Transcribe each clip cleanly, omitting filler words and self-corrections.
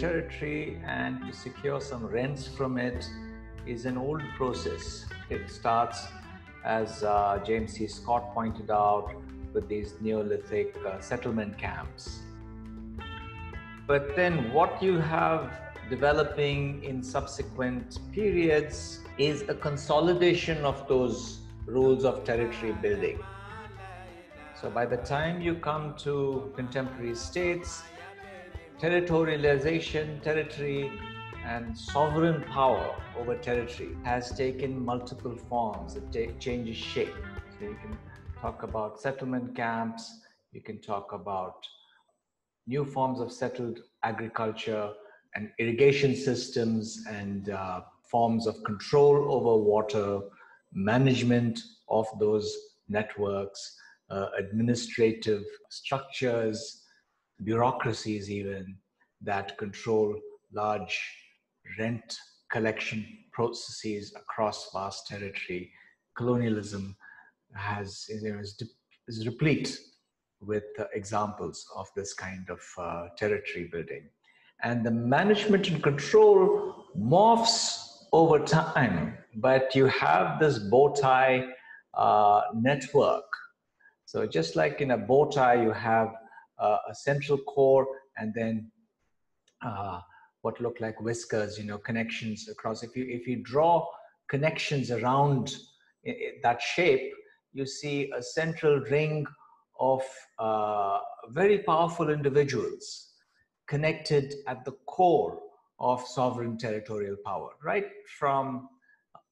territory and to secure some rents from it is an old process. It starts, as James C. Scott pointed out, with these Neolithic settlement camps. But then what you have developing in subsequent periods is a consolidation of those rules of territory building. So by the time you come to contemporary states, territorialization, territory, and sovereign power over territory has taken multiple forms. It changes shape. So you can talk about settlement camps, you can talk about new forms of settled agriculture and irrigation systems and forms of control over water, management of those networks, administrative structures, bureaucracies even that control large rent collection processes across vast territory. Colonialism is replete with examples of this kind of territory building. And the management and control morphs over time, but you have this bow tie network. So just like in a bow tie, you have a central core and then what look like whiskers, connections across. If you draw connections around that shape, you see a central ring of very powerful individuals connected at the core of sovereign territorial power, right from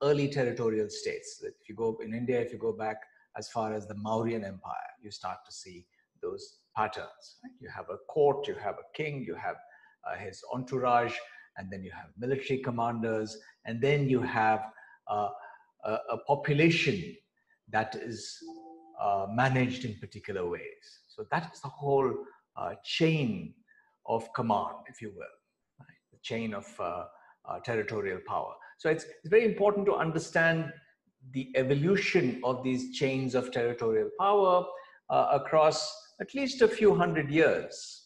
early territorial states. If you go in India, if you go back as far as the Mauryan Empire, you start to see those patterns. Right? You have a court, you have a king, you have his entourage, and then you have military commanders, and then you have a population that is managed in particular ways. So that is the whole chain of command, if you will, right? The chain of territorial power. So it's very important to understand the evolution of these chains of territorial power across at least a few hundred years.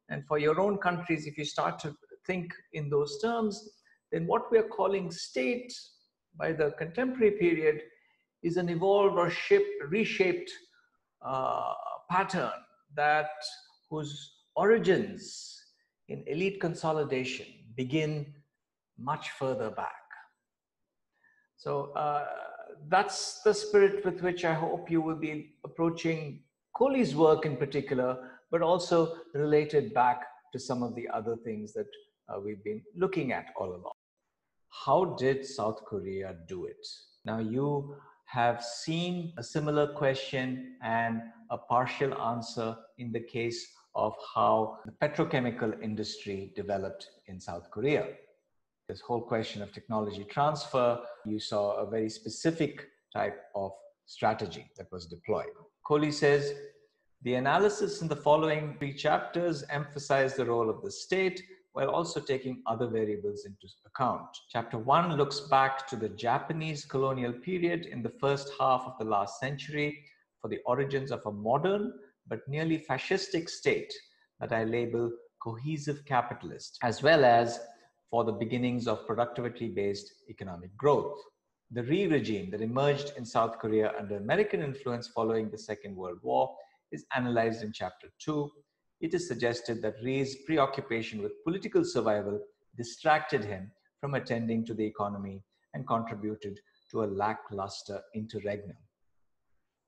And for your own countries, if you start to think in those terms, then what we are calling state by the contemporary period is an evolved or reshaped pattern whose origins in elite consolidation begin much further back. So that's the spirit with which I hope you will be approaching Kohli's work in particular, but also related back to some of the other things that we've been looking at all along. How did South Korea do it? Now you have seen a similar question and a partial answer in the case of how the petrochemical industry developed in South Korea. This whole question of technology transfer, you saw a very specific type of strategy that was deployed. Kohli says, the analysis in the following 3 chapters emphasize the role of the state while also taking other variables into account. Chapter 1 looks back to the Japanese colonial period in the first half of the last century for the origins of a modern but nearly fascistic state that I label cohesive capitalist, as well as for the beginnings of productivity-based economic growth. The re-regime that emerged in South Korea under American influence following the Second World War is analyzed in Chapter 2. It is suggested that Rhee's preoccupation with political survival distracted him from attending to the economy and contributed to a lackluster interregnum.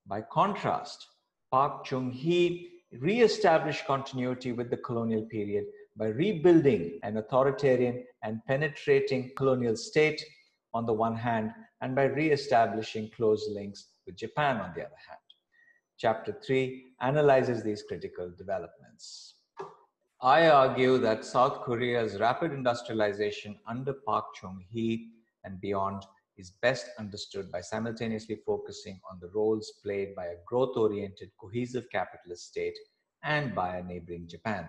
By contrast, Park Chung-hee re-established continuity with the colonial period by rebuilding an authoritarian and penetrating colonial state on the one hand, and by re-establishing close links with Japan on the other hand. Chapter 3 analyzes these critical developments. I argue that South Korea's rapid industrialization under Park Chung-hee and beyond is best understood by simultaneously focusing on the roles played by a growth-oriented, cohesive capitalist state and by a neighboring Japan.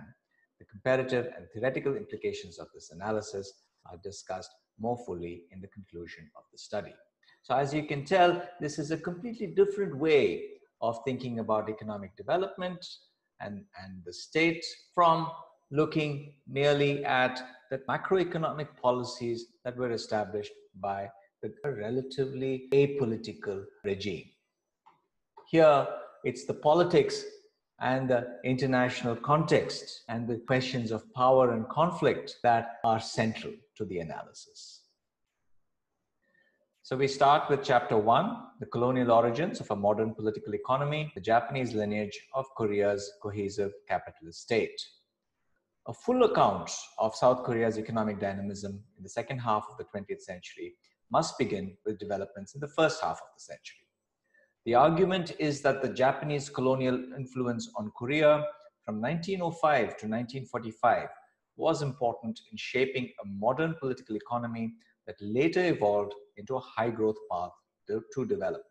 The comparative and theoretical implications of this analysis are discussed more fully in the conclusion of the study. So as you can tell, this is a completely different way of thinking about economic development and the state from looking merely at the macroeconomic policies that were established by the relatively apolitical regime. Here, it's the politics and the international context and the questions of power and conflict that are central to the analysis. So we start with chapter 1, the colonial origins of a modern political economy, the Japanese lineage of Korea's cohesive capitalist state. A full account of South Korea's economic dynamism in the second half of the 20th century must begin with developments in the first half of the century. The argument is that the Japanese colonial influence on Korea from 1905 to 1945 was important in shaping a modern political economy that later evolved into a high-growth path to development.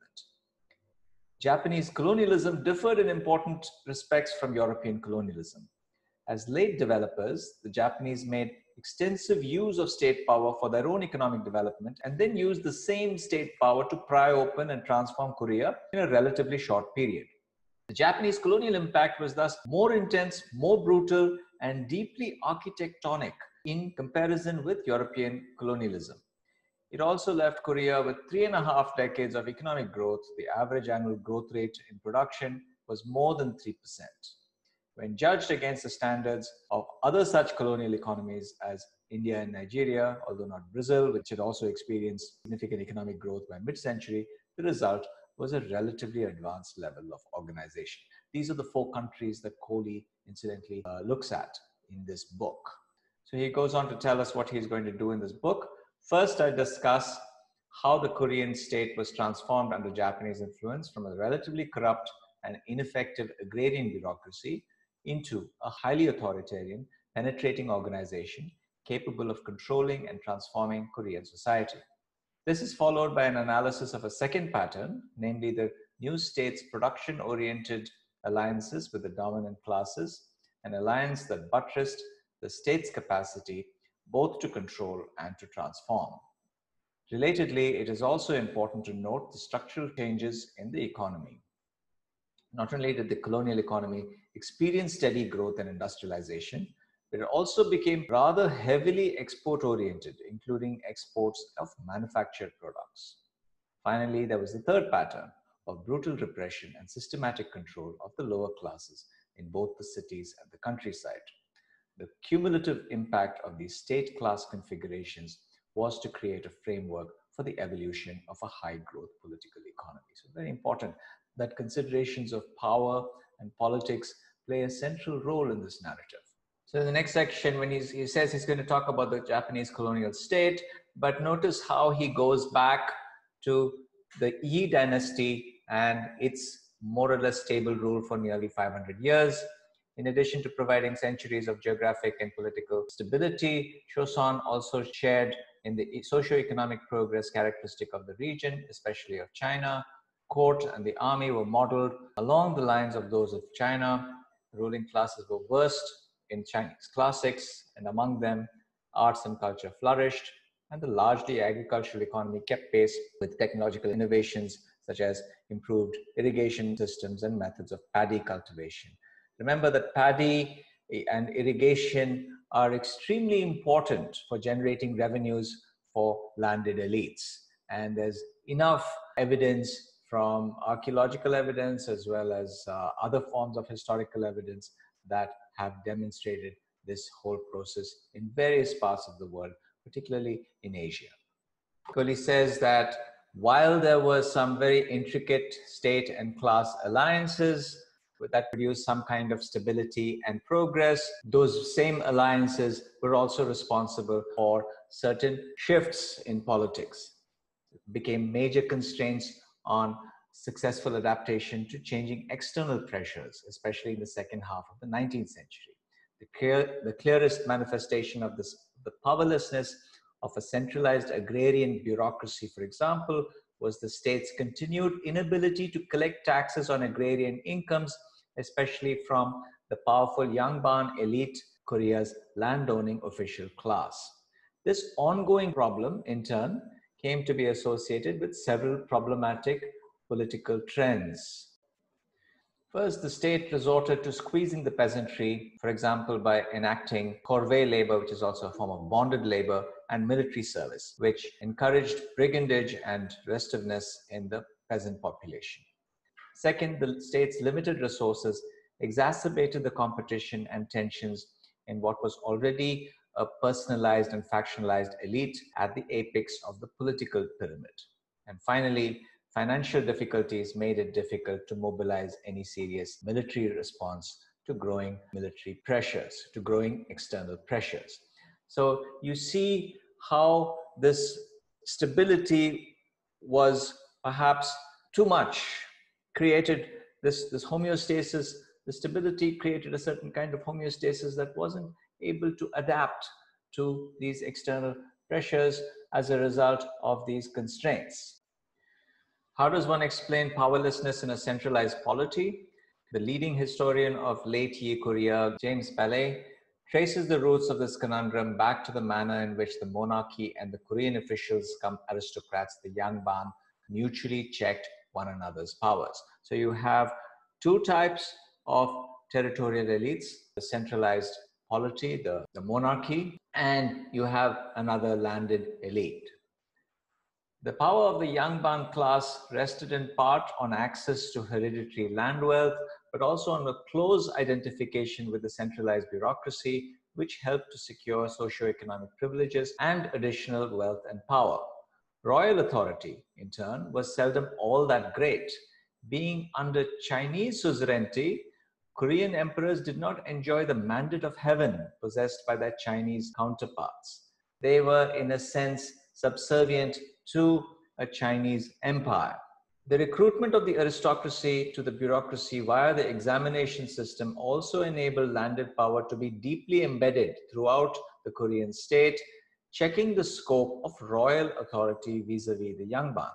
Japanese colonialism differed in important respects from European colonialism. As late developers, the Japanese made extensive use of state power for their own economic development and then used the same state power to pry open and transform Korea in a relatively short period. The Japanese colonial impact was thus more intense, more brutal, and deeply architectonic in comparison with European colonialism. It also left Korea with 3.5 decades of economic growth. The average annual growth rate in production was more than 3%. When judged against the standards of other such colonial economies as India and Nigeria, although not Brazil, which had also experienced significant economic growth by mid-century, the result was a relatively advanced level of organization. These are the 4 countries that Kohli incidentally looks at in this book. So he goes on to tell us what he's going to do in this book. First, I discuss how the Korean state was transformed under Japanese influence from a relatively corrupt and ineffective agrarian bureaucracy into a highly authoritarian, penetrating organization capable of controlling and transforming Korean society. This is followed by an analysis of a second pattern, namely the new state's production-oriented alliances with the dominant classes, an alliance that buttressed the state's capacity both to control and to transform. Relatedly, it is also important to note the structural changes in the economy. Not only did the colonial economy experience steady growth and industrialization, but it also became rather heavily export-oriented, including exports of manufactured products. Finally, there was the third pattern of brutal repression and systematic control of the lower classes in both the cities and the countryside. The cumulative impact of these state class configurations was to create a framework for the evolution of a high-growth political economy. So very important that considerations of power and politics play a central role in this narrative. So in the next section, when he says he's going to talk about the Japanese colonial state, but notice how he goes back to the Yi dynasty and its more or less stable rule for nearly 500 years. In addition to providing centuries of geographic and political stability, Choson also shared in the socio-economic progress characteristic of the region, especially of China. Court and the army were modeled along the lines of those of China. Ruling classes were versed in Chinese classics, and among them, arts and culture flourished, and the largely agricultural economy kept pace with technological innovations such as improved irrigation systems and methods of paddy cultivation. Remember that paddy and irrigation are extremely important for generating revenues for landed elites. And there's enough evidence from archaeological evidence as well as other forms of historical evidence that have demonstrated this whole process in various parts of the world, particularly in Asia. Kohli says that while there were some very intricate state and class alliances that produced some kind of stability and progress, those same alliances were also responsible for certain shifts in politics. It became major constraints on successful adaptation to changing external pressures, especially in the second half of the 19th century. The clearest manifestation of this, the powerlessness of a centralized agrarian bureaucracy, for example, was the state's continued inability to collect taxes on agrarian incomes, especially from the powerful Yangban elite, Korea's landowning official class. This ongoing problem, in turn, came to be associated with several problematic political trends. First, the state resorted to squeezing the peasantry, for example, by enacting corvée labor, which is also a form of bonded labor, and military service, which encouraged brigandage and restiveness in the peasant population. Second, the state's limited resources exacerbated the competition and tensions in what was already a personalized and factionalized elite at the apex of the political pyramid. And finally, financial difficulties made it difficult to mobilize any serious military response to growing military pressures, to growing external pressures. So you see how this stability was perhaps too much, created this homeostasis. The stability created a certain kind of homeostasis that wasn't able to adapt to these external pressures as a result of these constraints. How does one explain powerlessness in a centralized polity? The leading historian of late Yi Korea, James Paley, traces the roots of this conundrum back to the manner in which the monarchy and the Korean officials come aristocrats, the Yangban, mutually checked one another's powers. So you have two types of territorial elites: the centralized polity, the monarchy, and you have another landed elite. The power of the Yangban class rested in part on access to hereditary land wealth, but also on a close identification with the centralized bureaucracy, which helped to secure socioeconomic privileges and additional wealth and power. Royal authority, in turn, was seldom all that great. Being under Chinese suzerainty, Korean emperors did not enjoy the mandate of heaven possessed by their Chinese counterparts. They were, in a sense, subservient to a Chinese empire. The recruitment of the aristocracy to the bureaucracy via the examination system also enabled landed power to be deeply embedded throughout the Korean state, checking the scope of royal authority vis-a-vis the Yangban.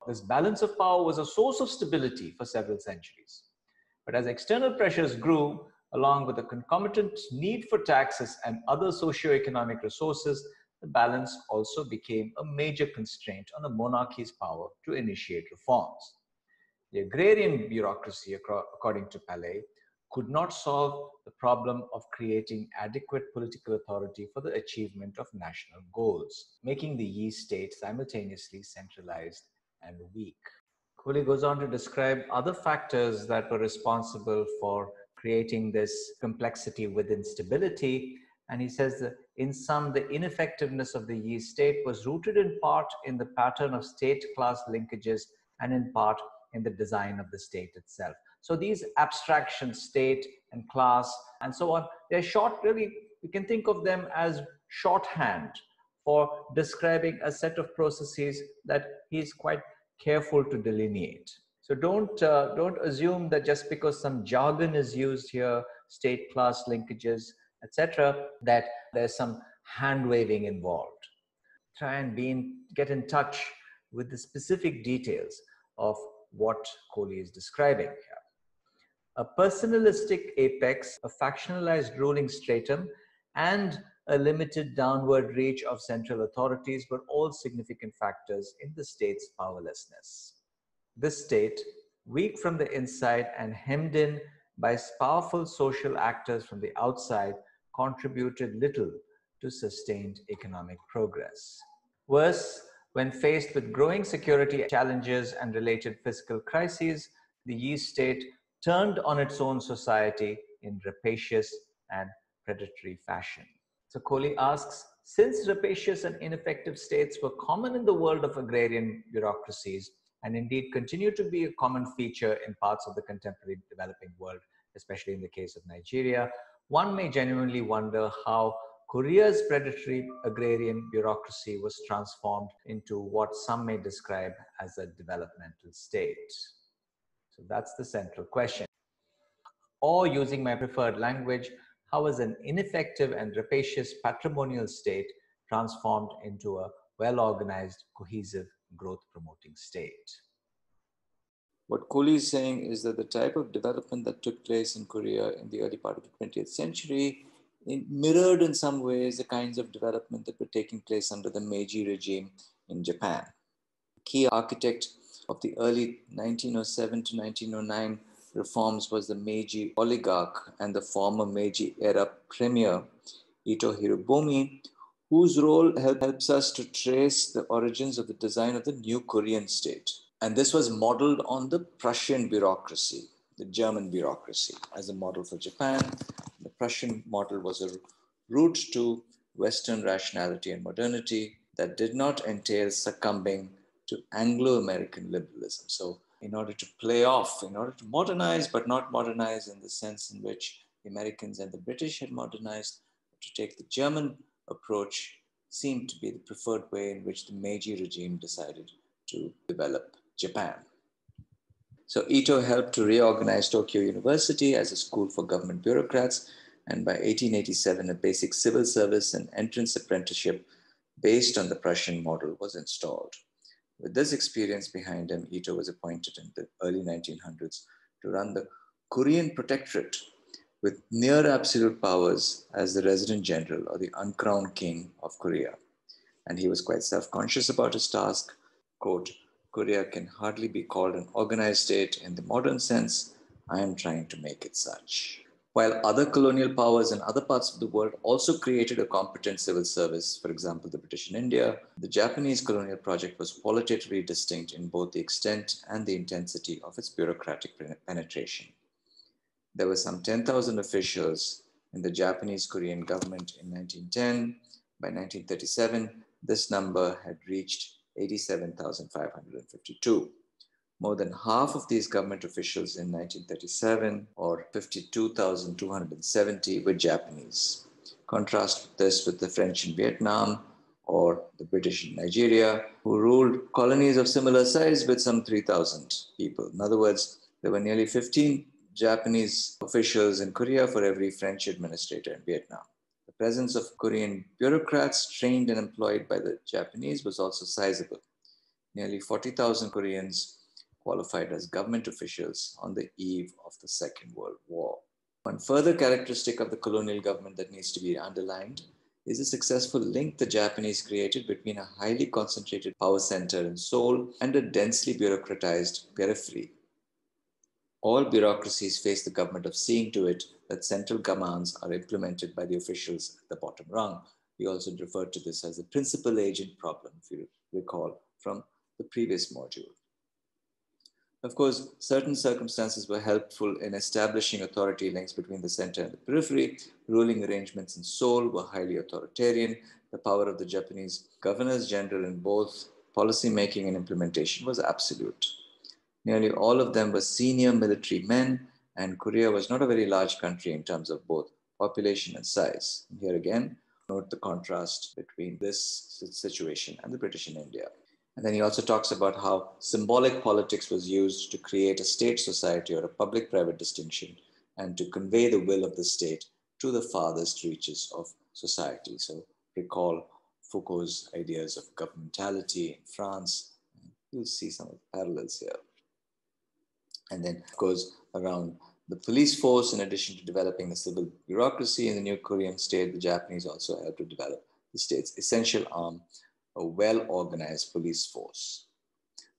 This balance of power was a source of stability for several centuries. But as external pressures grew, along with the concomitant need for taxes and other socio-economic resources, the balance also became a major constraint on the monarchy's power to initiate reforms. The agrarian bureaucracy, according to Paley, could not solve the problem of creating adequate political authority for the achievement of national goals, making the Yi state simultaneously centralized and weak. Kohli goes on to describe other factors that were responsible for creating this complexity within stability. And he says that in sum, the ineffectiveness of the Yi state was rooted in part in the pattern of state-class linkages and in part in the design of the state itself. So these abstractions, state and class and so on, they're short, really, you can think of them as shorthand for describing a set of processes that he's quite careful to delineate. So don't assume that just because some jargon is used here, state class linkages, etc., that there's some hand waving involved. Try and get in touch with the specific details of what Kohli is describing here. A personalistic apex, a factionalized ruling stratum, and a limited downward reach of central authorities were all significant factors in the state's powerlessness. This state, weak from the inside and hemmed in by powerful social actors from the outside, contributed little to sustained economic progress. Worse, when faced with growing security challenges and related fiscal crises, the Yi state turned on its own society in rapacious and predatory fashion. So Kohli asks, since rapacious and ineffective states were common in the world of agrarian bureaucracies, and indeed continue to be a common feature in parts of the contemporary developing world, especially in the case of Nigeria, one may genuinely wonder how Korea's predatory agrarian bureaucracy was transformed into what some may describe as a developmental state. So that's the central question. Or, using my preferred language, how was an ineffective and rapacious patrimonial state transformed into a well-organized, cohesive, growth-promoting state? What Kohli is saying is that the type of development that took place in Korea in the early part of the 20th century mirrored in some ways the kinds of development that were taking place under the Meiji regime in Japan. Key architect of the early 1907 to 1909 reforms was the Meiji oligarch and the former Meiji-era premier, Ito Hirobumi, whose role helps us to trace the origins of the design of the new Korean state. And this was modeled on the Prussian bureaucracy, the German bureaucracy, as a model for Japan. The Prussian model was a route to Western rationality and modernity that did not entail succumbing to Anglo-American liberalism. So in order to play off, in order to modernize, but not modernize in the sense in which the Americans and the British had modernized, to take the German approach seemed to be the preferred way in which the Meiji regime decided to develop Japan. So Ito helped to reorganize Tokyo University as a school for government bureaucrats, and by 1887, a basic civil service and entrance apprenticeship based on the Prussian model was installed. With this experience behind him, Ito was appointed in the early 1900s to run the Korean Protectorate with near absolute powers as the resident general or the uncrowned king of Korea. And he was quite self-conscious about his task. Quote, Korea can hardly be called an organized state in the modern sense. I am trying to make it such. While other colonial powers in other parts of the world also created a competent civil service, for example, the British in India, the Japanese colonial project was qualitatively distinct in both the extent and the intensity of its bureaucratic penetration. There were some 10,000 officials in the Japanese Korean government in 1910. By 1937, this number had reached 87,552. More than half of these government officials in 1937, or 52,270, were Japanese. Contrast this with the French in Vietnam or the British in Nigeria, who ruled colonies of similar size with some 3,000 people. In other words, there were nearly 15 Japanese officials in Korea for every French administrator in Vietnam. The presence of Korean bureaucrats trained and employed by the Japanese was also sizable. Nearly 40,000 Koreans qualified as government officials on the eve of the Second World War. One further characteristic of the colonial government that needs to be underlined is the successful link the Japanese created between a highly concentrated power center in Seoul and a densely bureaucratized periphery. All bureaucracies face the government of seeing to it that central commands are implemented by the officials at the bottom rung. We also referred to this as the principal agent problem, if you recall from the previous module. Of course, certain circumstances were helpful in establishing authority links between the center and the periphery. Ruling arrangements in Seoul were highly authoritarian. The power of the Japanese governors general in both policy making and implementation was absolute. Nearly all of them were senior military men, and Korea was not a very large country in terms of both population and size. And here again, note the contrast between this situation and the British in India. And then he also talks about how symbolic politics was used to create a state society or a public-private distinction and to convey the will of the state to the farthest reaches of society. So recall Foucault's ideas of governmentality in France. You'll see some of the parallels here. And then, of course, around the police force, in addition to developing the civil bureaucracy in the new Korean state, the Japanese also helped to develop the state's essential arm, a well-organized police force.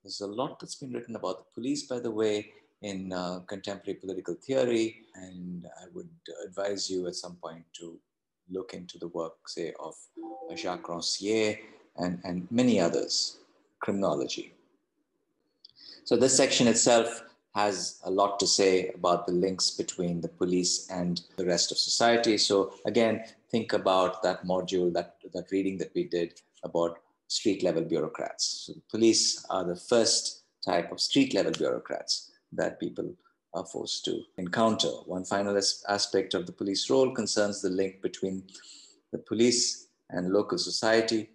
There's a lot that's been written about the police, by the way, in contemporary political theory, and I would advise you at some point to look into the work, say, of Jacques Rancière and many others, criminology. So this section itself has a lot to say about the links between the police and the rest of society. So again, think about that module, that reading that we did about street level bureaucrats. So the police are the first type of street level bureaucrats that people are forced to encounter. One final aspect of the police role concerns the link between the police and local society.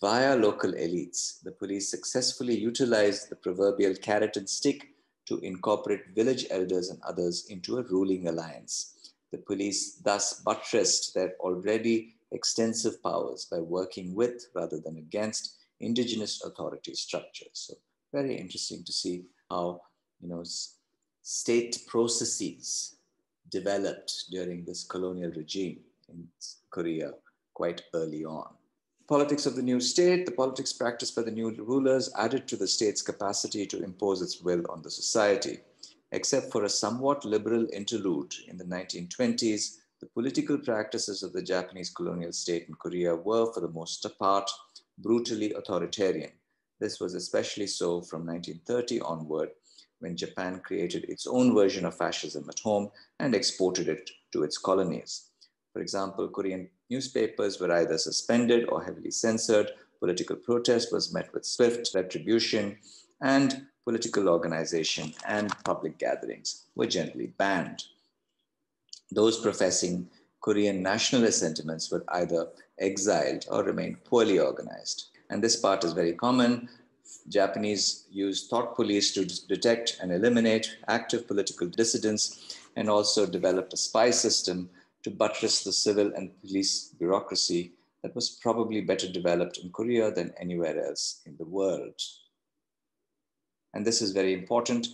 Via local elites, the police successfully utilized the proverbial carrot and stick to incorporate village elders and others into a ruling alliance. The police thus buttressed their already extensive powers by working with rather than against indigenous authority structures. So very interesting to see how state processes developed during this colonial regime in Korea quite early on. Politics of the new state, the politics practiced by the new rulers added to the state's capacity to impose its will on the society. Except for a somewhat liberal interlude in the 1920s, the political practices of the Japanese colonial state in Korea were, for the most part, brutally authoritarian. This was especially so from 1930 onward, when Japan created its own version of fascism at home and exported it to its colonies. For example, Korean newspapers were either suspended or heavily censored, political protest was met with swift retribution, and political organization and public gatherings were generally banned. Those professing Korean nationalist sentiments were either exiled or remained poorly organized. And this part is very common. Japanese used thought police to detect and eliminate active political dissidents, and also developed a spy system to buttress the civil and police bureaucracy that was probably better developed in Korea than anywhere else in the world. And this is very important.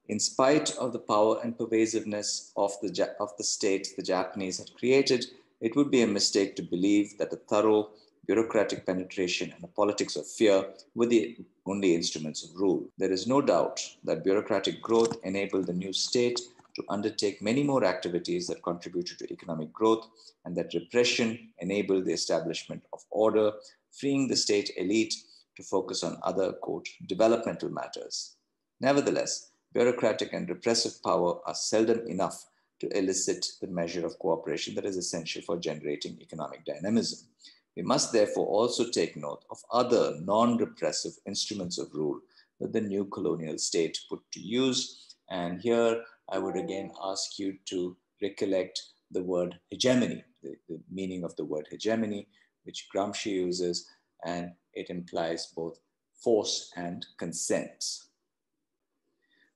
In spite of the power and pervasiveness of the state the Japanese had created, it would be a mistake to believe that a thorough bureaucratic penetration and a politics of fear were the only instruments of rule. There is no doubt that bureaucratic growth enabled the new state to undertake many more activities that contributed to economic growth, and that repression enabled the establishment of order, freeing the state elite to focus on other, quote, developmental matters. Nevertheless, bureaucratic and repressive power are seldom enough to elicit the measure of cooperation that is essential for generating economic dynamism. We must therefore also take note of other non-repressive instruments of rule that the new colonial state put to use. And here I would again ask you to recollect the word hegemony, the meaning of the word hegemony, which Gramsci uses, and it implies both force and consent.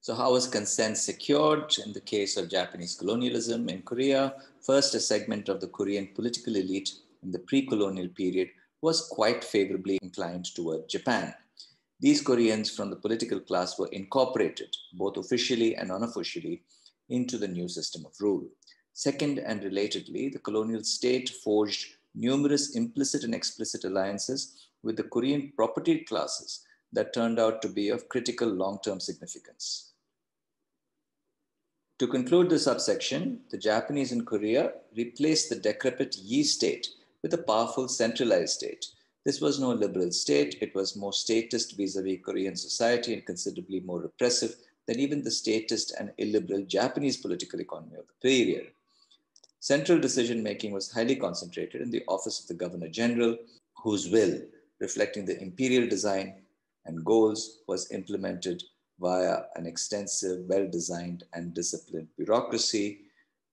So how was consent secured in the case of Japanese colonialism in Korea? First, a segment of the Korean political elite in the pre-colonial period was quite favorably inclined toward Japan. These Koreans from the political class were incorporated, both officially and unofficially, into the new system of rule. Second, and relatedly, the colonial state forged numerous implicit and explicit alliances with the Korean propertied classes that turned out to be of critical long-term significance. To conclude this subsection, the Japanese in Korea replaced the decrepit Yi state with a powerful centralized state. This was no liberal state. It was more statist vis-a-vis Korean society and considerably more repressive than even the statist and illiberal Japanese political economy of the period. Central decision-making was highly concentrated in the office of the Governor General, whose will, reflecting the imperial design and goals, was implemented via an extensive, well-designed and disciplined bureaucracy.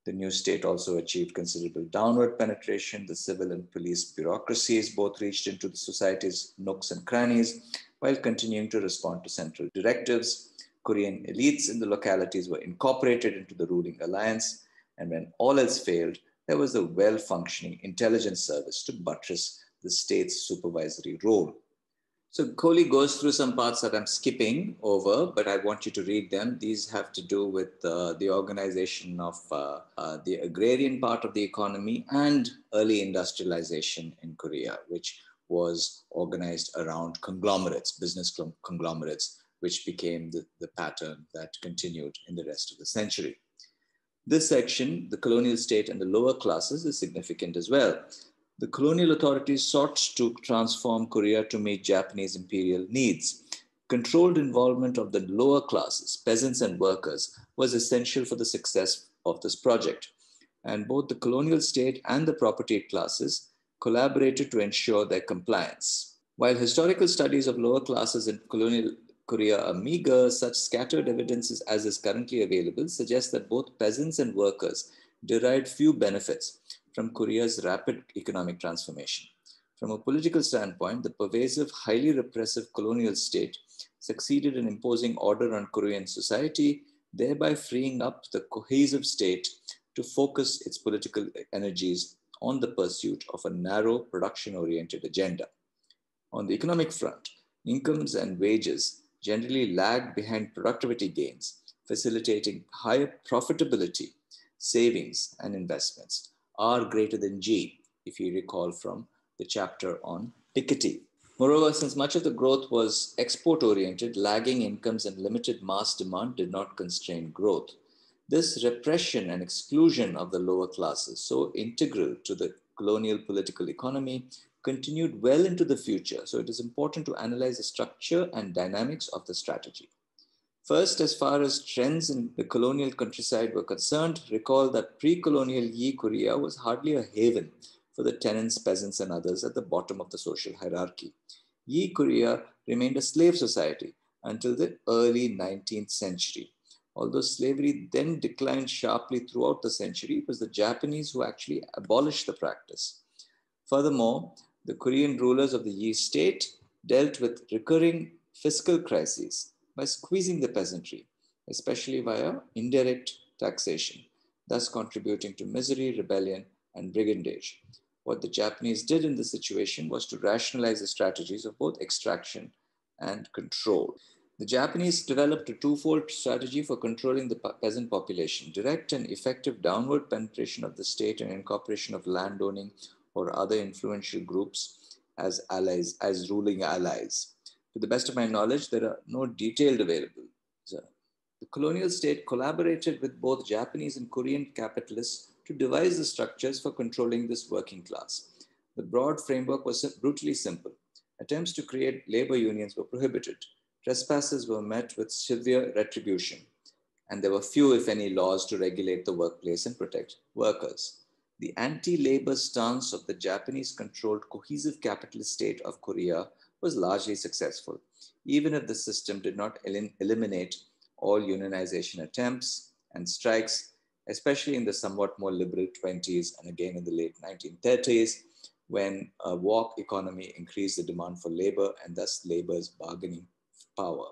The new state also achieved considerable downward penetration. The civil and police bureaucracies both reached into the society's nooks and crannies while continuing to respond to central directives. Korean elites in the localities were incorporated into the ruling alliance, and when all else failed, there was a well-functioning intelligence service to buttress the state's supervisory role. So Kohli goes through some parts that I'm skipping over, but I want you to read them. These have to do with the organization of the agrarian part of the economy and early industrialization in Korea, which was organized around conglomerates, business conglomerates, which became the pattern that continued in the rest of the century. This section, the colonial state and the lower classes, is significant as well. The colonial authorities sought to transform Korea to meet Japanese imperial needs. Controlled involvement of the lower classes, peasants and workers, was essential for the success of this project. And both the colonial state and the propertied classes collaborated to ensure their compliance. While historical studies of lower classes in colonial Korea are meager, such scattered evidences as is currently available suggest that both peasants and workers derived few benefits from Korea's rapid economic transformation. From a political standpoint, the pervasive, highly repressive colonial state succeeded in imposing order on Korean society, thereby freeing up the cohesive state to focus its political energies on the pursuit of a narrow, production-oriented agenda. On the economic front, incomes and wages generally lag behind productivity gains, facilitating higher profitability, savings, and investments. R greater than G, if you recall from the chapter on Piketty. Moreover, since much of the growth was export-oriented, lagging incomes and limited mass demand did not constrain growth. This repression and exclusion of the lower classes, so integral to the colonial political economy, continued well into the future. So it is important to analyze the structure and dynamics of the strategy. First, as far as trends in the colonial countryside were concerned, recall that pre-colonial Yi Korea was hardly a haven for the tenants, peasants, and others at the bottom of the social hierarchy. Yi Korea remained a slave society until the early 19th century. Although slavery then declined sharply throughout the century, it was the Japanese who actually abolished the practice. Furthermore, the Korean rulers of the Yi state dealt with recurring fiscal crises by squeezing the peasantry, especially via indirect taxation, thus contributing to misery, rebellion, and brigandage. What the Japanese did in this situation was to rationalize the strategies of both extraction and control. The Japanese developed a twofold strategy for controlling the peasant population: direct and effective downward penetration of the state and incorporation of landowning or other influential groups as allies, as ruling allies. To the best of my knowledge, there are no detailed available. So, the colonial state collaborated with both Japanese and Korean capitalists to devise the structures for controlling this working class. The broad framework was brutally simple. Attempts to create labor unions were prohibited. Trespassers were met with severe retribution, and there were few, if any, laws to regulate the workplace and protect workers. The anti-labor stance of the Japanese-controlled cohesive capitalist state of Korea was largely successful, even if the system did not eliminate all unionization attempts and strikes, especially in the somewhat more liberal 20s and again in the late 1930s, when a war economy increased the demand for labor and thus labor's bargaining power.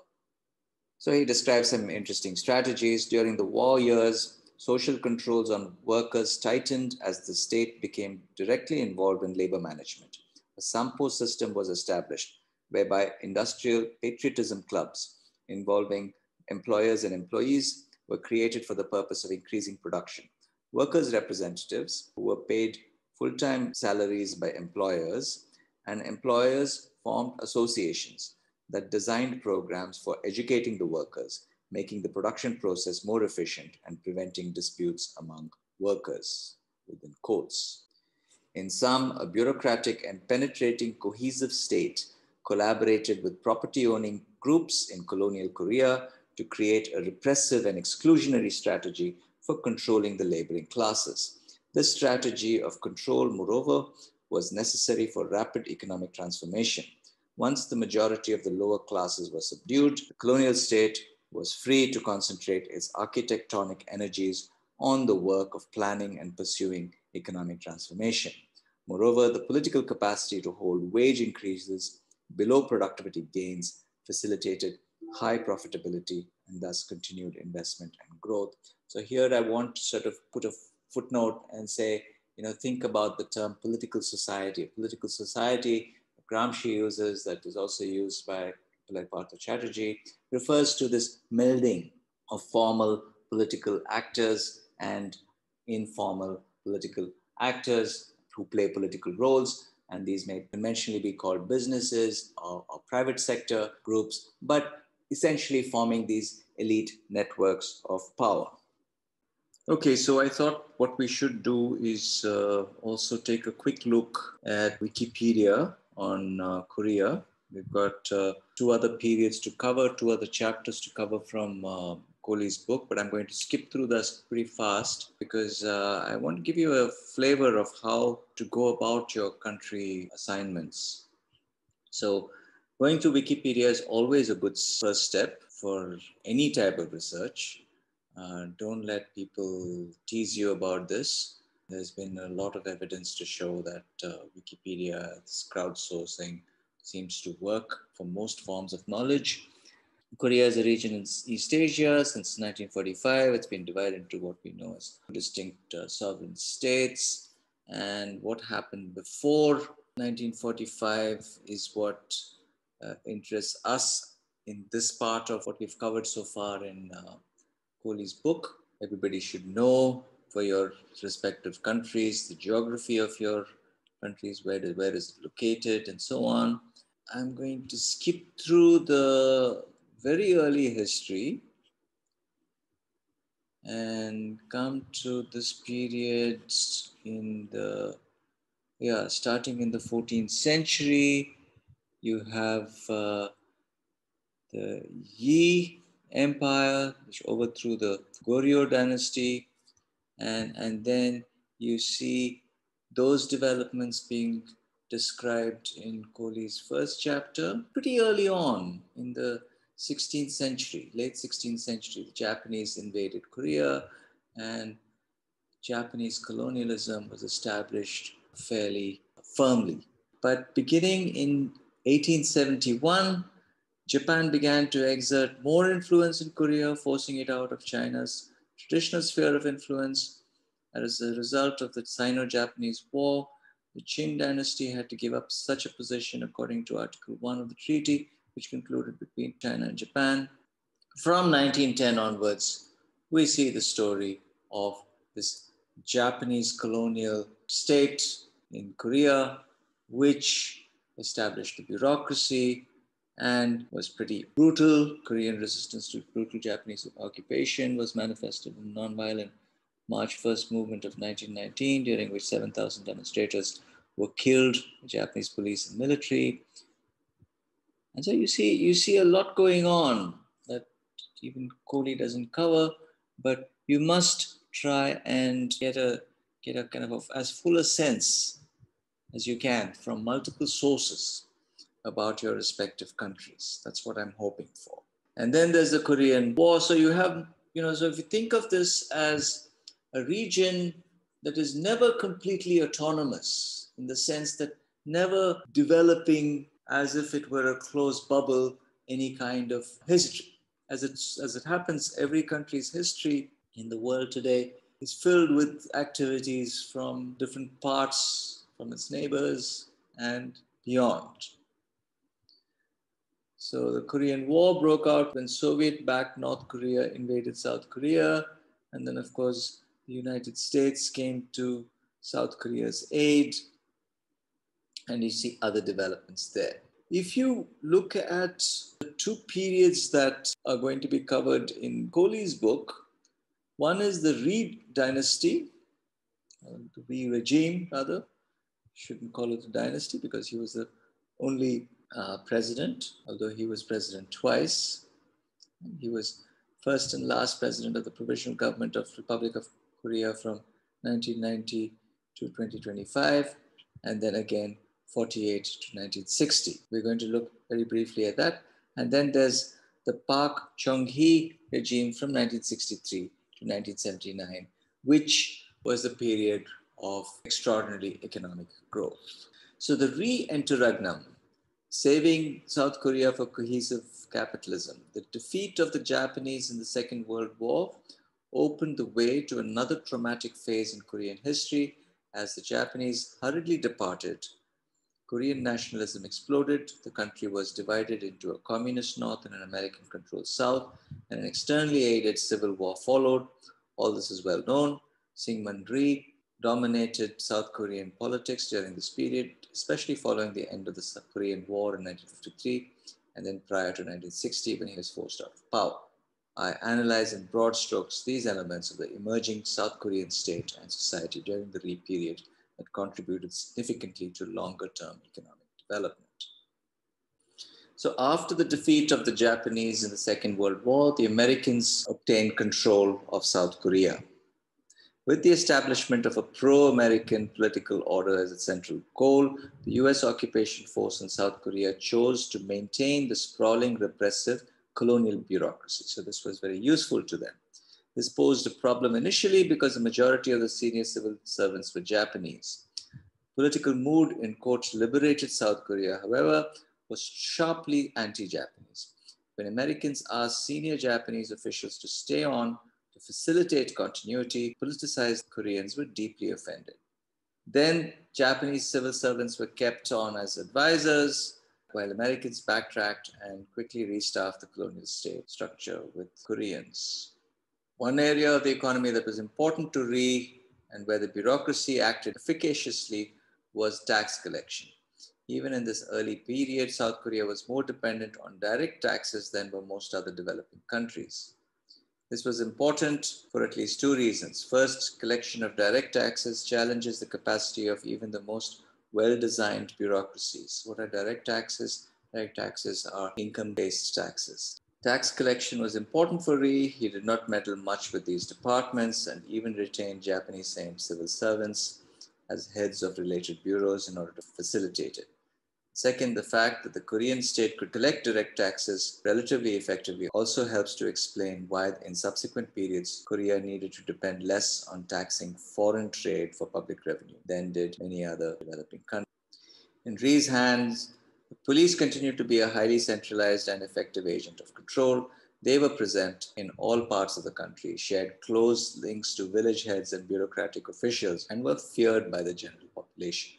So he describes some interesting strategies. During the war years, social controls on workers tightened as the state became directly involved in labor management. A Sampo system was established, whereby industrial patriotism clubs involving employers and employees were created for the purpose of increasing production. Workers' representatives, who were paid full-time salaries by employers, and employers formed associations that designed programs for educating the workers, making the production process more efficient and preventing disputes among workers, within quotes. In sum, a bureaucratic and penetrating cohesive state collaborated with property-owning groups in colonial Korea to create a repressive and exclusionary strategy for controlling the laboring classes. This strategy of control, moreover, was necessary for rapid economic transformation. Once the majority of the lower classes were subdued, the colonial state was free to concentrate its architectonic energies on the work of planning and pursuing economic transformation. Moreover, the political capacity to hold wage increases below productivity gains facilitated high profitability and thus continued investment and growth. So here I want to sort of put a footnote and say, think about the term political society. A political society, Gramsci uses, that is also used by people like Partha Chatterjee, refers to this melding of formal political actors and informal political actors who play political roles. And these may conventionally be called businesses or private sector groups, but essentially forming these elite networks of power. Okay, so I thought what we should do is also take a quick look at Wikipedia on Korea. We've got two other periods to cover, two other chapters to cover from Kohli's book, but I'm going to skip through this pretty fast because I want to give you a flavor of how to go about your country assignments. So going to Wikipedia is always a good first step for any type of research. Don't let people tease you about this. There's been a lot of evidence to show that Wikipedia's crowdsourcing seems to work for most forms of knowledge. Korea is a region in East Asia. Since 1945, it's been divided into what we know as distinct sovereign states. And what happened before 1945 is what interests us in this part of what we've covered so far in Kohli's book. Everybody should know for your respective countries, the geography of your countries, where is it located, and so on. I'm going to skip through the very early history and come to this period in the, starting in the 14th century. You have the Yi Empire, which overthrew the Goryeo dynasty, and then you see those developments being described in Kohli's first chapter pretty early on in the 16th century, late 16th century. The Japanese invaded Korea and Japanese colonialism was established fairly firmly. But beginning in 1871, Japan began to exert more influence in Korea, forcing it out of China's traditional sphere of influence. And as a result of the Sino-Japanese War, the Qing dynasty had to give up such a position according to Article 1 of the treaty, which concluded between China and Japan. From 1910 onwards, we see the story of this Japanese colonial state in Korea, which established the bureaucracy and was pretty brutal. Korean resistance to brutal Japanese occupation was manifested in nonviolent March 1st movement of 1919, during which 7,000 demonstrators were killed by Japanese police and military. And so you see a lot going on that even Kohli doesn't cover, but you must try and get a kind of as full a sense as you can from multiple sources about your respective countries. That's what I'm hoping for. And then there's the Korean War. So you have, so if you think of this as a region that is never completely autonomous, in the sense that never developing as if it were a closed bubble, any kind of history. As it happens, every country's history in the world today is filled with activities from different parts, from its neighbors and beyond. So the Korean War broke out when Soviet-backed North Korea invaded South Korea. And then, of course, the United States came to South Korea's aid. And you see other developments there. If you look at the two periods that are going to be covered in Kohli's book, one is the Rhee dynasty, the Rhee regime, rather. Shouldn't call it a dynasty because he was the only president, although he was president twice. He was first and last president of the Provisional Government of Republic of Korea from 1990 to 2025, and then again 48 to 1960. We're going to look very briefly at that. And then there's the Park Chung-hee regime from 1963 to 1979, which was the period of extraordinary economic growth. So the re-interregnum, saving South Korea for cohesive capitalism, the defeat of the Japanese in the Second World War opened the way to another traumatic phase in Korean history. As the Japanese hurriedly departed, Korean nationalism exploded. The country was divided into a communist North and an American-controlled South, and an externally aided civil war followed. All this is well known. Syngman Rhee dominated South Korean politics during this period, especially following the end of the South Korean War in 1953, and then prior to 1960 when he was forced out of power. I analyze in broad strokes these elements of the emerging South Korean state and society during the Rhee period that contributed significantly to longer-term economic development. So after the defeat of the Japanese in the Second World War, the Americans obtained control of South Korea. With the establishment of a pro-American political order as its central goal, the US occupation force in South Korea chose to maintain the sprawling, repressive colonial bureaucracy. So this was very useful to them. This posed a problem initially because the majority of the senior civil servants were Japanese. Political mood in quote liberated South Korea, however, was sharply anti-Japanese. When Americans asked senior Japanese officials to stay on to facilitate continuity, politicized Koreans were deeply offended. Then Japanese civil servants were kept on as advisors, while Americans backtracked and quickly restaffed the colonial state structure with Koreans. One area of the economy that was important to Rhee and where the bureaucracy acted efficaciously was tax collection. Even in this early period, South Korea was more dependent on direct taxes than were most other developing countries. This was important for at least two reasons. First, collection of direct taxes challenges the capacity of even the most well-designed bureaucracies. What are direct taxes? Direct taxes are income-based taxes. Tax collection was important for Ri. He did not meddle much with these departments and even retained Japanese-named civil servants as heads of related bureaus in order to facilitate it. Second, the fact that the Korean state could collect direct taxes relatively effectively also helps to explain why, in subsequent periods, Korea needed to depend less on taxing foreign trade for public revenue than did many other developing countries. In Ri's hands, the police continued to be a highly centralized and effective agent of control. They were present in all parts of the country, shared close links to village heads and bureaucratic officials, and were feared by the general population.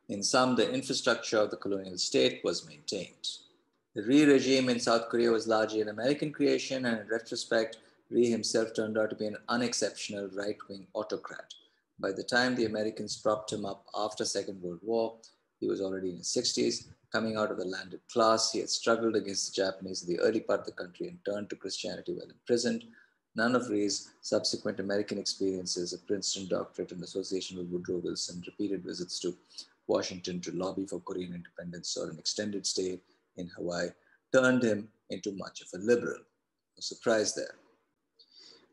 In sum, the infrastructure of the colonial state was maintained. The Ri regime in South Korea was largely an American creation, and in retrospect, Ri himself turned out to be an unexceptional right-wing autocrat. By the time the Americans propped him up after Second World War, he was already in his 60s. Coming out of the landed class, he had struggled against the Japanese in the early part of the country and turned to Christianity while imprisoned. None of Ri's subsequent American experiences, a Princeton doctorate in association with Woodrow Wilson, repeated visits to Washington to lobby for Korean independence, or an extended stay in Hawaii, turned him into much of a liberal. No surprise there.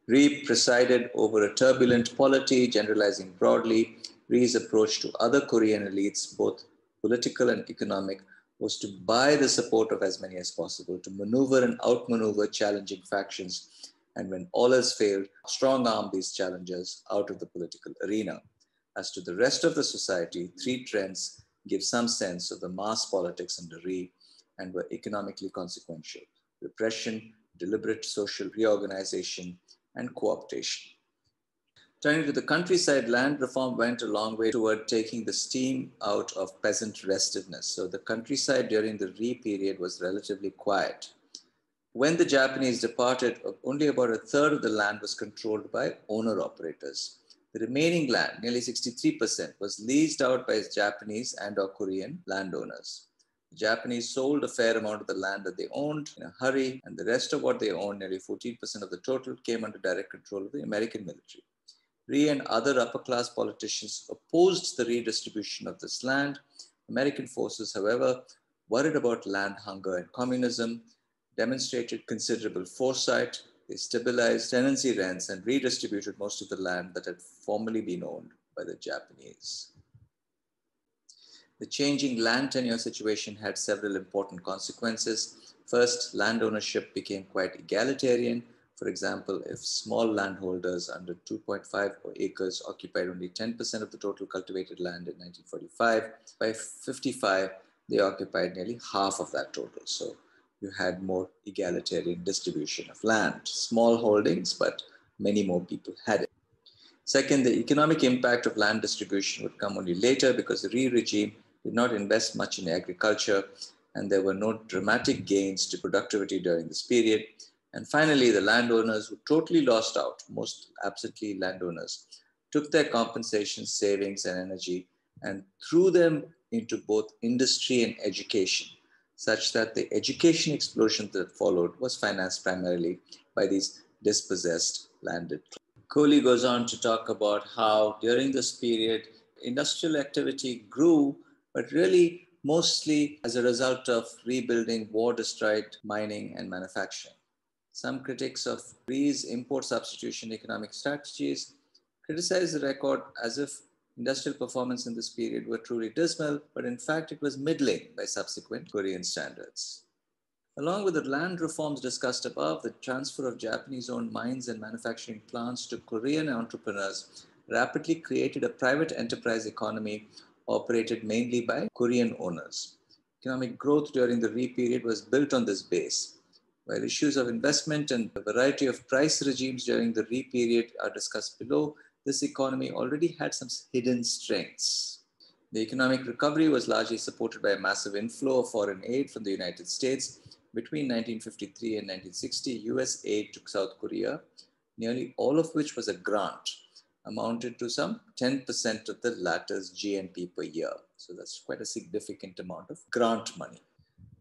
Ri presided over a turbulent polity. Generalizing broadly, Ri's approach to other Korean elites, both political and economic, was to buy the support of as many as possible, to maneuver and outmaneuver challenging factions, and when all else failed, strong-arm these challengers out of the political arena. As to the rest of the society, three trends give some sense of the mass politics under Ri and were economically consequential: repression, deliberate social reorganization, and co-optation. Turning to the countryside, land reform went a long way toward taking the steam out of peasant restiveness. So the countryside during the Ri period was relatively quiet. When the Japanese departed, only about a third of the land was controlled by owner-operators. The remaining land, nearly 63%, was leased out by Japanese and or Korean landowners. The Japanese sold a fair amount of the land that they owned in a hurry, and the rest of what they owned, nearly 14% of the total, came under direct control of the American military. Ri and other upper-class politicians opposed the redistribution of this land. American forces, however, worried about land hunger and communism, demonstrated considerable foresight. They stabilized tenancy rents and redistributed most of the land that had formerly been owned by the Japanese. The changing land tenure situation had several important consequences. First, land ownership became quite egalitarian. For example, if small landholders under 2.5 acres occupied only 10% of the total cultivated land in 1945, by 55, they occupied nearly half of that total. So you had more egalitarian distribution of land. Small holdings, but many more people had it. Second, the economic impact of land distribution would come only later because the Ri regime did not invest much in agriculture, and there were no dramatic gains to productivity during this period. And finally, the landowners who totally lost out, most absentee landowners, took their compensation, savings, and energy and threw them into both industry and education, such that the education explosion that followed was financed primarily by these dispossessed landed. Kohli goes on to talk about how during this period, industrial activity grew, but really mostly as a result of rebuilding war-destroyed mining and manufacturing. Some critics of Ri's import substitution economic strategies criticize the record as if industrial performance in this period were truly dismal, but in fact it was middling by subsequent Korean standards. Along with the land reforms discussed above, the transfer of Japanese-owned mines and manufacturing plants to Korean entrepreneurs rapidly created a private enterprise economy operated mainly by Korean owners. Economic growth during the Ri period was built on this base. While issues of investment and a variety of price regimes during the Ri period are discussed below, this economy already had some hidden strengths. The economic recovery was largely supported by a massive inflow of foreign aid from the United States. Between 1953 and 1960, US aid to South Korea, nearly all of which was a grant, amounted to some 10% of the latter's GNP per year. So that's quite a significant amount of grant money.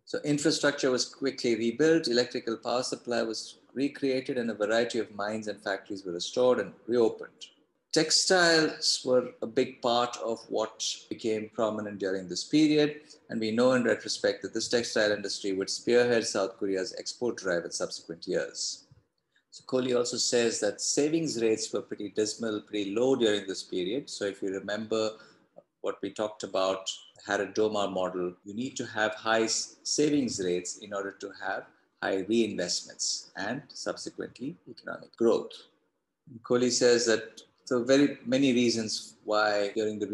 So infrastructure was quickly rebuilt, electrical power supply was recreated, and a variety of mines and factories were restored and reopened. Textiles were a big part of what became prominent during this period, and we know in retrospect that this textile industry would spearhead South Korea's export drive in subsequent years. So Kohli also says that savings rates were pretty dismal, pretty low during this period. So if you remember what we talked about, Haradoma model, you need to have high savings rates in order to have high reinvestments and subsequently economic growth. Kohli says that so very many reasons why during the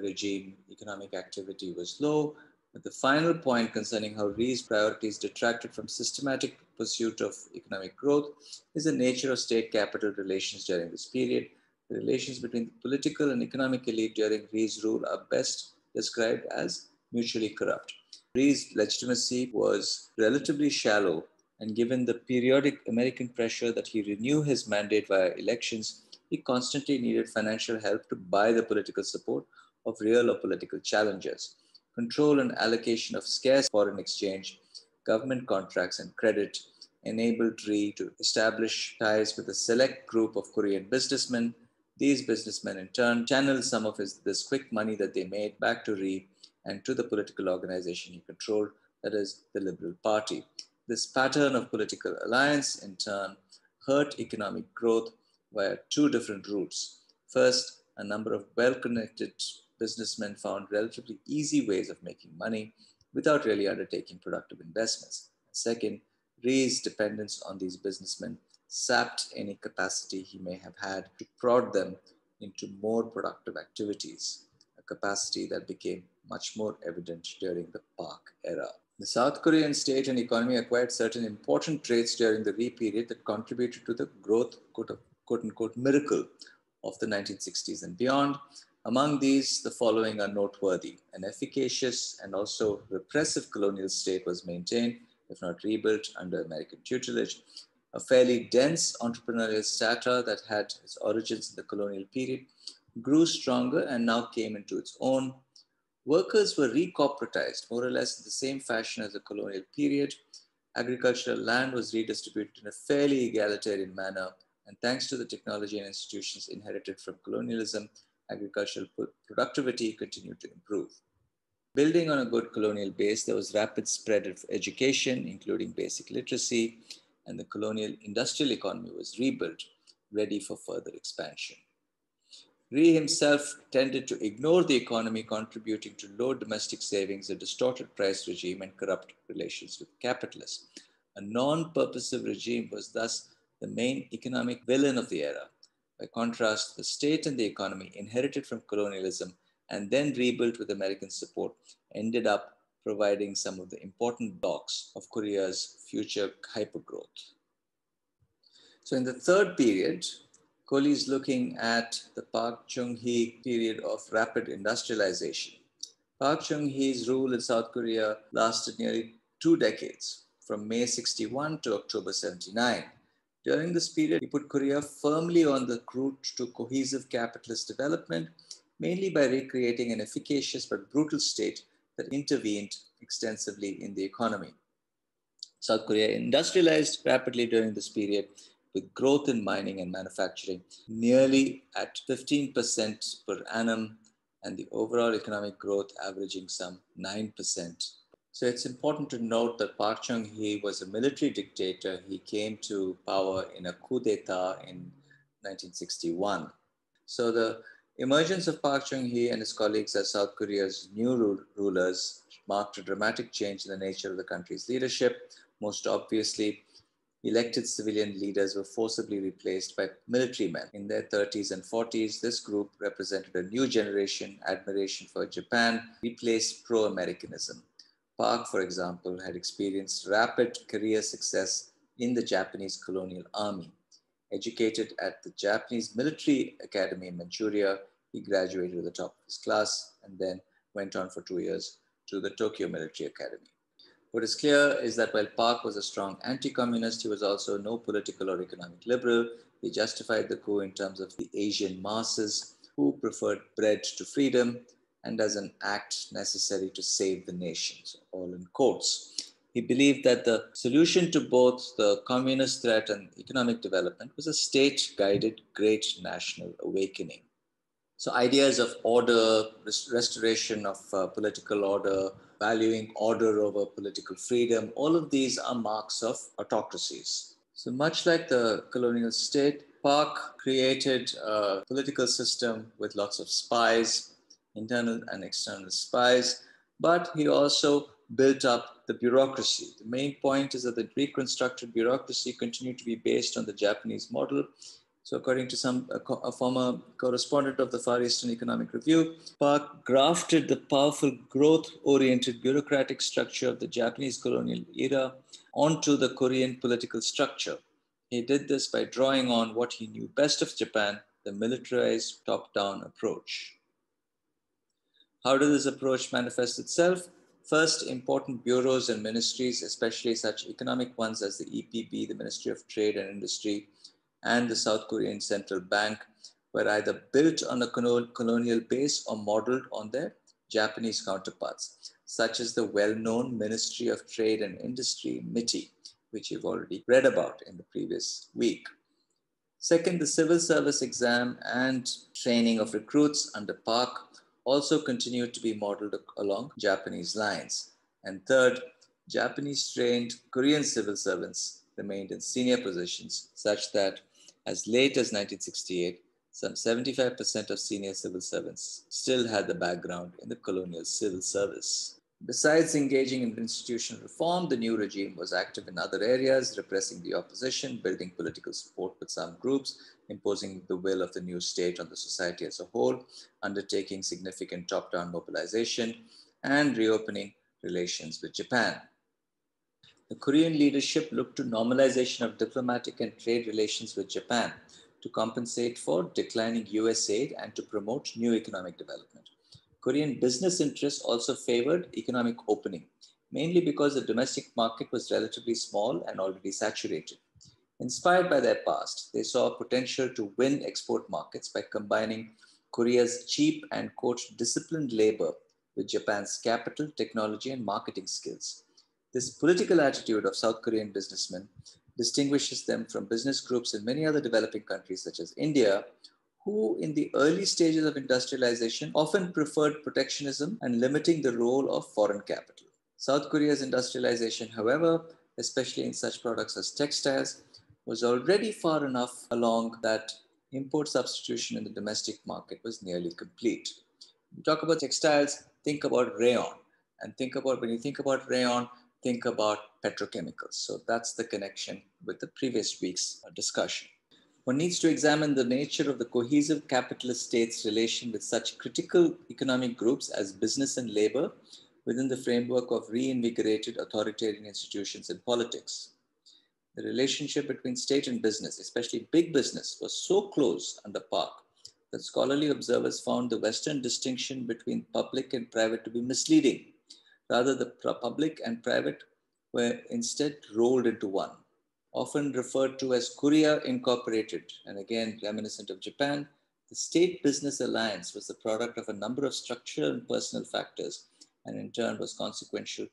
regime economic activity was low. But the final point concerning how Rhee's priorities detracted from systematic pursuit of economic growth is the nature of state-capital relations during this period. The relations between the political and economic elite during Rhee's rule are best described as mutually corrupt. Rhee's legitimacy was relatively shallow, and given the periodic American pressure that he renew his mandate via elections, he constantly needed financial help to buy the political support of real or political challengers. Control and allocation of scarce foreign exchange, government contracts, and credit enabled Rhee to establish ties with a select group of Korean businessmen. These businessmen, in turn, channeled some of this quick money that they made back to Rhee and to the political organization he controlled, that is, the Liberal Party. This pattern of political alliance, in turn, hurt economic growth via two different routes. First, a number of well-connected businessmen found relatively easy ways of making money without really undertaking productive investments. Second, Rhee's dependence on these businessmen sapped any capacity he may have had to prod them into more productive activities, a capacity that became much more evident during the Park era. The South Korean state and economy acquired certain important traits during the Rhee period that contributed to the growth, quote-unquote, miracle of the 1960s and beyond. Among these, the following are noteworthy. An efficacious and also repressive colonial state was maintained, if not rebuilt, under American tutelage. A fairly dense entrepreneurial strata that had its origins in the colonial period grew stronger and now came into its own. Workers were re-corporatized, more or less in the same fashion as the colonial period. Agricultural land was redistributed in a fairly egalitarian manner, and thanks to the technology and institutions inherited from colonialism, agricultural productivity continued to improve. Building on a good colonial base, there was rapid spread of education, including basic literacy, and the colonial industrial economy was rebuilt, ready for further expansion. Rhee himself tended to ignore the economy, contributing to low domestic savings, a distorted price regime, and corrupt relations with capitalists. A non-purposive regime was thus the main economic villain of the era. By contrast, the state and the economy, inherited from colonialism and then rebuilt with American support, ended up providing some of the important blocks of Korea's future hypergrowth. So in the third period, Kohli is looking at the Park Chung-hee period of rapid industrialization. Park Chung-hee's rule in South Korea lasted nearly 2 decades, from May 61 to October 79. During this period, he put Korea firmly on the route to cohesive capitalist development, mainly by recreating an efficacious but brutal state that intervened extensively in the economy. South Korea industrialized rapidly during this period, with growth in mining and manufacturing nearly at 15% per annum, and the overall economic growth averaging some 9%. So it's important to note that Park Chung-hee was a military dictator. He came to power in a coup d'etat in 1961. So the emergence of Park Chung-hee and his colleagues as South Korea's new rulers marked a dramatic change in the nature of the country's leadership. Most obviously, elected civilian leaders were forcibly replaced by military men. In their 30s and 40s, this group represented a new generation. Admiration for Japan replaced pro-Americanism. Park, for example, had experienced rapid career success in the Japanese colonial army. Educated at the Japanese Military Academy in Manchuria, he graduated at the top of his class and then went on for 2 years to the Tokyo Military Academy. What is clear is that while Park was a strong anti-communist, he was also no political or economic liberal. He justified the coup in terms of the Asian masses who preferred bread to freedom and as an act necessary to save the nation, so all in quotes. He believed that the solution to both the communist threat and economic development was a state-guided great national awakening. So ideas of order, restoration of political order, valuing order over political freedom, all of these are marks of autocracies. So much like the colonial state, Park created a political system with lots of spies, internal and external spies, but he also built up the bureaucracy. The main point is that the reconstructed bureaucracy continued to be based on the Japanese model. So according to a former correspondent of the Far Eastern Economic Review, Park grafted the powerful growth-oriented bureaucratic structure of the Japanese colonial era onto the Korean political structure. He did this by drawing on what he knew best of Japan, the militarized top-down approach. How did this approach manifest itself? First, important bureaus and ministries, especially such economic ones as the EPB, the Ministry of Trade and Industry, and the South Korean Central Bank, were either built on a colonial base or modeled on their Japanese counterparts, such as the well-known Ministry of Trade and Industry, MITI, which you've already read about in the previous week. Second, the civil service exam and training of recruits under Park also continued to be modeled along Japanese lines. And third, Japanese trained Korean civil servants remained in senior positions such that as late as 1968, some 75% of senior civil servants still had the background in the colonial civil service. Besides engaging in institutional reform, the new regime was active in other areas, repressing the opposition, building political support with some groups, imposing the will of the new state on the society as a whole, undertaking significant top-down mobilization, and reopening relations with Japan. The Korean leadership looked to normalization of diplomatic and trade relations with Japan to compensate for declining US aid and to promote new economic development. Korean business interests also favored economic opening, mainly because the domestic market was relatively small and already saturated. Inspired by their past, they saw potential to win export markets by combining Korea's cheap and, quote, disciplined labor with Japan's capital, technology, and marketing skills. This political attitude of South Korean businessmen distinguishes them from business groups in many other developing countries, such as India, who in the early stages of industrialization often preferred protectionism and limiting the role of foreign capital. South Korea's industrialization, however, especially in such products as textiles, was already far enough along that import substitution in the domestic market was nearly complete. When you talk about textiles, think about rayon. And when you think about rayon, think about petrochemicals. So that's the connection with the previous week's discussion. One needs to examine the nature of the cohesive capitalist state's relation with such critical economic groups as business and labor within the framework of reinvigorated authoritarian institutions and politics. The relationship between state and business, especially big business, was so close under Park that scholarly observers found the Western distinction between public and private to be misleading. Rather, the public and private were instead rolled into one, often referred to as Korea Incorporated, and again reminiscent of Japan. The state-business alliance was the product of a number of structural and personal factors, and in turn was consequential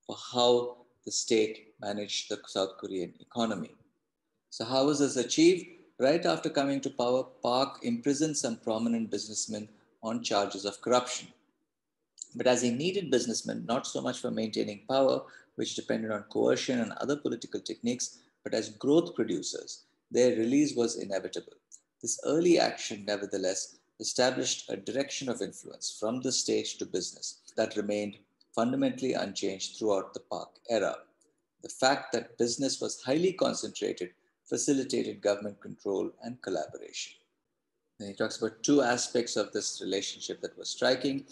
for how the state managed the South Korean economy. So how was this achieved? Right after coming to power, Park imprisoned some prominent businessmen on charges of corruption. But as he needed businessmen, not so much for maintaining power, which depended on coercion and other political techniques, but as growth producers, their release was inevitable. This early action, nevertheless, established a direction of influence from the state to business that remained fundamentally unchanged throughout the Park era. The fact that business was highly concentrated facilitated government control and collaboration. Then he talks about two aspects of this relationship that were striking.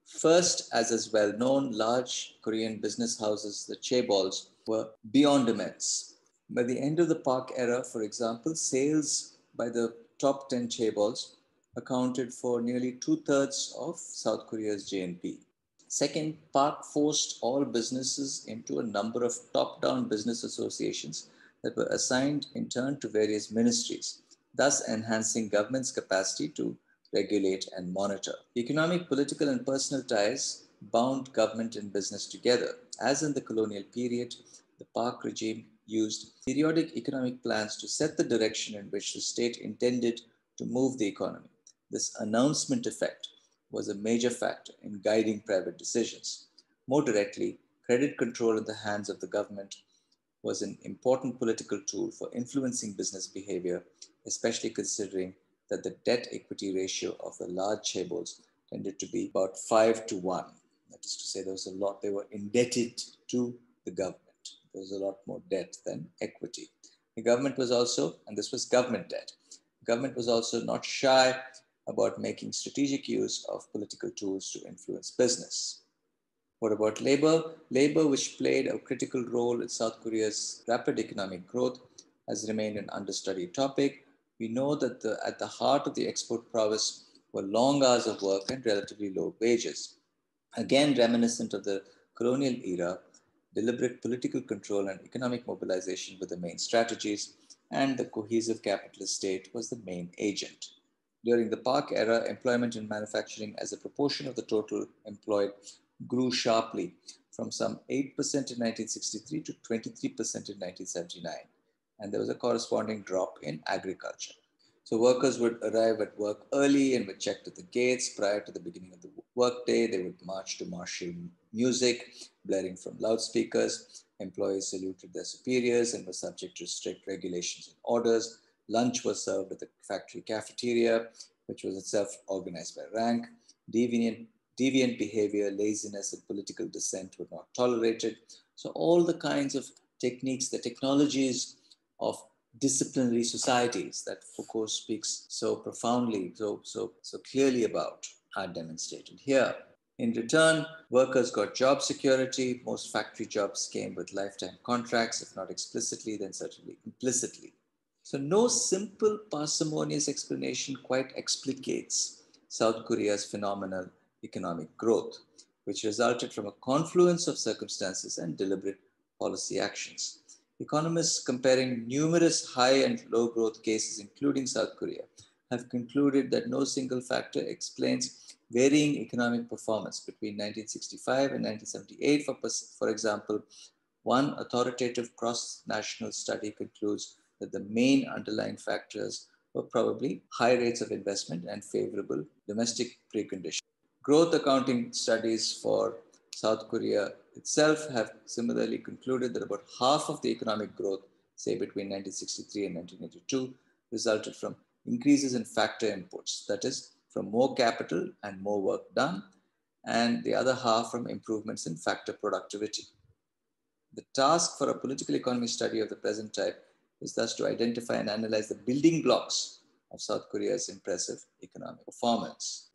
First, as is well known, large Korean business houses, the chaebols, were beyond immense. By the end of the Park era, for example, sales by the top 10 chaebols accounted for nearly 2/3 of South Korea's GNP. Second, Park forced all businesses into a number of top-down business associations that were assigned in turn to various ministries, thus enhancing government's capacity to regulate and monitor. Economic, political, and personal ties bound government and business together. As in the colonial period, the Park regime used periodic economic plans to set the direction in which the state intended to move the economy. This announcement effect was a major factor in guiding private decisions. More directly, credit control in the hands of the government was an important political tool for influencing business behavior, especially considering that the debt equity ratio of the large chaebols tended to be about 5 to 1. That is to say, there was a lot, they were indebted to the government. There was a lot more debt than equity. The government was also, and this was government debt, the government was also not shy about making strategic use of political tools to influence business. What about labor? Labor, which played a critical role in South Korea's rapid economic growth, has remained an understudied topic. We know that at the heart of the export prowess were long hours of work and relatively low wages. Again, reminiscent of the colonial era, deliberate political control and economic mobilization were the main strategies, and the cohesive capitalist state was the main agent. During the Park era, employment in manufacturing as a proportion of the total employed grew sharply from some 8% in 1963 to 23% in 1979, and there was a corresponding drop in agriculture. So workers would arrive at work early and were checked at the gates prior to the beginning of the workday. They would march to martial music, blaring from loudspeakers. Employees saluted their superiors and were subject to strict regulations and orders. Lunch was served at the factory cafeteria, which was itself organized by rank. Deviant behavior, laziness, and political dissent were not tolerated. So all the kinds of techniques, the technologies of disciplinary societies that Foucault speaks so profoundly, so clearly about are demonstrated here. In return, workers got job security. Most factory jobs came with lifetime contracts, if not explicitly, then certainly implicitly. So no simple parsimonious explanation quite explicates South Korea's phenomenal economic growth, which resulted from a confluence of circumstances and deliberate policy actions. Economists comparing numerous high and low growth cases, including South Korea, have concluded that no single factor explains varying economic performance between 1965 and 1978. For example, one authoritative cross-national study concludes that the main underlying factors were probably high rates of investment and favorable domestic preconditions. Growth accounting studies for South Korea itself have similarly concluded that about half of the economic growth, say between 1963 and 1982, resulted from increases in factor inputs, that is, from more capital and more work done, and the other half from improvements in factor productivity. The task for a political economy study of the present type is thus to identify and analyze the building blocks of South Korea's impressive economic performance.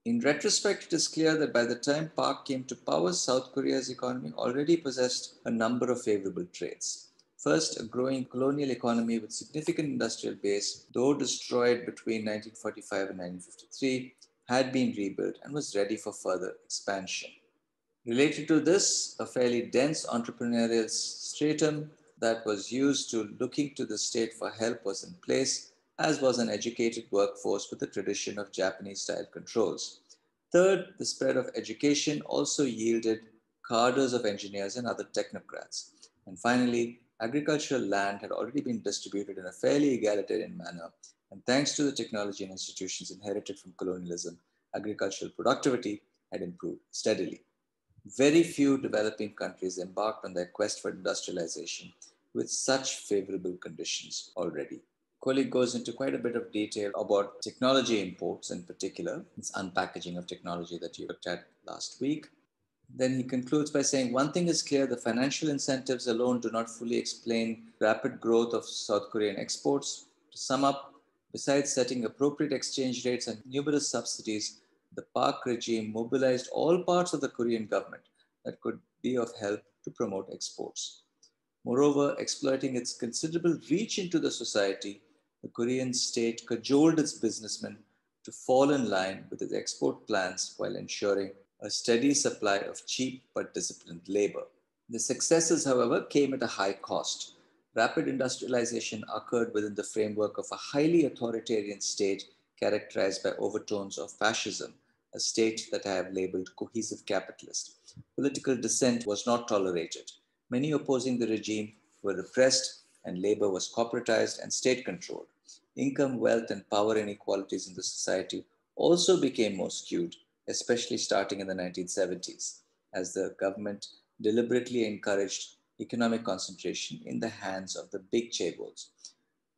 In retrospect, it is clear that by the time Park came to power, South Korea's economy already possessed a number of favorable traits. First, a growing colonial economy with significant industrial base, though destroyed between 1945 and 1953, had been rebuilt and was ready for further expansion. Related to this, a fairly dense entrepreneurial stratum that was used to looking to the state for help was in place, as was an educated workforce with a tradition of Japanese-style controls. Third, the spread of education also yielded cadres of engineers and other technocrats. And finally, agricultural land had already been distributed in a fairly egalitarian manner, and thanks to the technology and institutions inherited from colonialism, agricultural productivity had improved steadily. Very few developing countries embarked on their quest for industrialization with such favorable conditions already. Kohli goes into quite a bit of detail about technology imports in particular, its unpackaging of technology that you looked at last week. Then he concludes by saying, one thing is clear, the financial incentives alone do not fully explain rapid growth of South Korean exports. To sum up, besides setting appropriate exchange rates and numerous subsidies, the Park regime mobilized all parts of the Korean government that could be of help to promote exports. Moreover, exploiting its considerable reach into the society, the Korean state cajoled its businessmen to fall in line with its export plans while ensuring a steady supply of cheap but disciplined labor. The successes, however, came at a high cost. Rapid industrialization occurred within the framework of a highly authoritarian state characterized by overtones of fascism, a state that I have labeled cohesive capitalist. Political dissent was not tolerated. Many opposing the regime were repressed, and labor was corporatized and state controlled. Income, wealth, and power inequalities in the society also became more skewed, especially starting in the 1970s, as the government deliberately encouraged economic concentration in the hands of the big chaebols.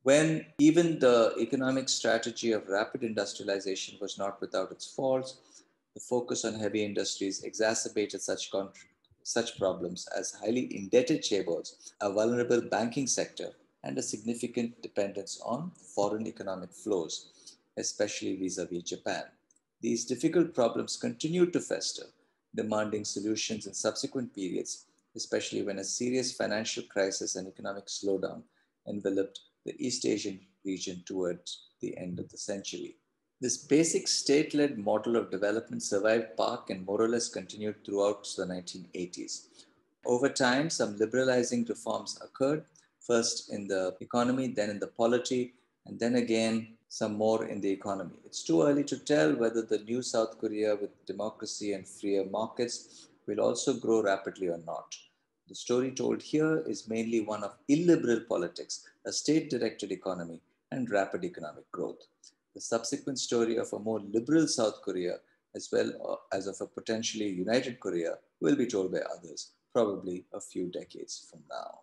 When even the economic strategy of rapid industrialization was not without its faults, the focus on heavy industries exacerbated such problems as highly indebted chaebols, a vulnerable banking sector, and a significant dependence on foreign economic flows, especially vis-a-vis Japan. These difficult problems continued to fester, demanding solutions in subsequent periods, especially when a serious financial crisis and economic slowdown enveloped the East Asian region towards the end of the century. This basic state led model of development survived Pak and more or less continued throughout the 1980s. Over time, some liberalizing reforms occurred, first in the economy, then in the polity, and then again some more in the economy. It's too early to tell whether the new South Korea with democracy and freer markets will also grow rapidly or not. The story told here is mainly one of illiberal politics, a state directed economy, and rapid economic growth. The subsequent story of a more liberal South Korea, as well as of a potentially united Korea, will be told by others, probably a few decades from now.